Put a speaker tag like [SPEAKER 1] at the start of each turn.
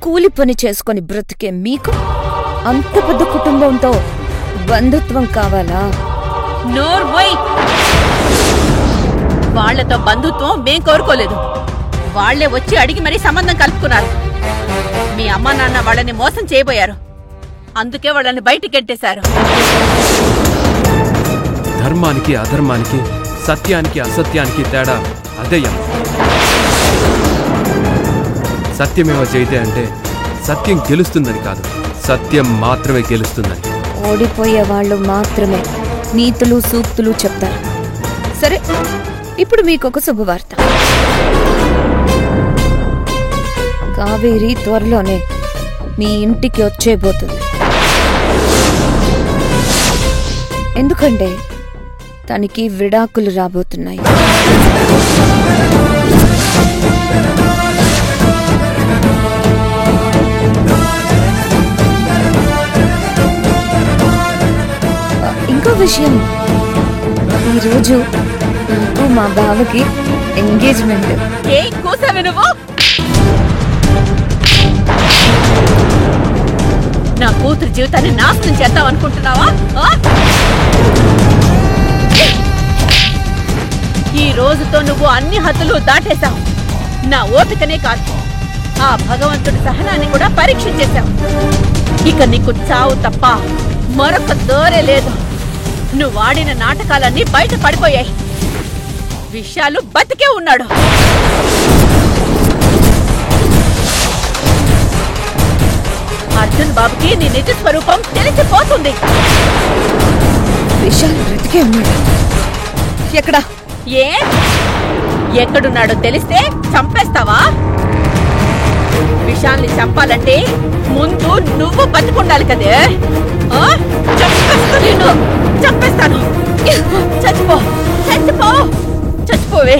[SPEAKER 1] కూలి పని చేసుకొని బ్రతికే మీకు అంత పెద్ద కుటుంబంతో బంధుత్వం కావాలా?
[SPEAKER 2] నోర్వై! వాళ్లతో బంధుత్వం మేం కోరుకోలేదు. వాళ్లే వచ్చి అడిగి మరీ సంబంధం కలుపుకున్నారు. మీ అమ్మ నాన్న వాళ్ళని మోసం చేయబోయారు. అందుకే వాళ్ళని బయటికెట్టేశారు.
[SPEAKER 3] ధర్మానికి అధర్మానికి, సత్యానికి అసత్యానికి తేడా అదేయం. సత్యమేవ జయితే అంటే సత్యం గెలుస్తుందని కాదు, సత్యం మాత్రమే గెలుస్తుందని.
[SPEAKER 1] ఓడిపోయే వాళ్ళు మాత్రమే నీతులు సూక్తులు చెప్తారు. సరే, ఇప్పుడు మీకొక శుభవార్త. కావేరి త్వరలోనే మీ ఇంటికి వచ్చేయబోతుంది. ఎందుకంటే తనకి విడాకులు రాబోతున్నాయి. ఇంకో విషయం, ఈరోజు నాకు మా బావకి ఎంగేజ్మెంట్.
[SPEAKER 2] నా కూతురు జీవితాన్ని నాశనం చేద్దాం అనుకుంటున్నావా? ఈ రోజుతో నువ్వు అన్ని హద్దులు దాటేశావు. నా ఓపికనే కాదు, ఆ భగవంతుడి సహనాన్ని కూడా పరీక్షించేశావు. ఇక నీకు చావు తప్ప మరొక దోరే లేదు. నువ్వు ఆడిన నాటకాలన్నీ బయట పడిపోయాయి. విషయాలు బతికే ఉన్నాడు. అర్జున్ బాబుకి నీ నిజ స్వరూపం తెలిసిపోతుంది.
[SPEAKER 1] విశాల్ బ్రతికే ఉన్నాడు. ఎక్కడా?
[SPEAKER 2] ఎక్కడున్నాడో తెలిస్తే చంపేస్తావా? విషాల్ని చంపాలంటే ముందు నువ్వు బతికుండాలి కదే. చంపేస్తాను. చచ్చిపో చచ్చిపోవే.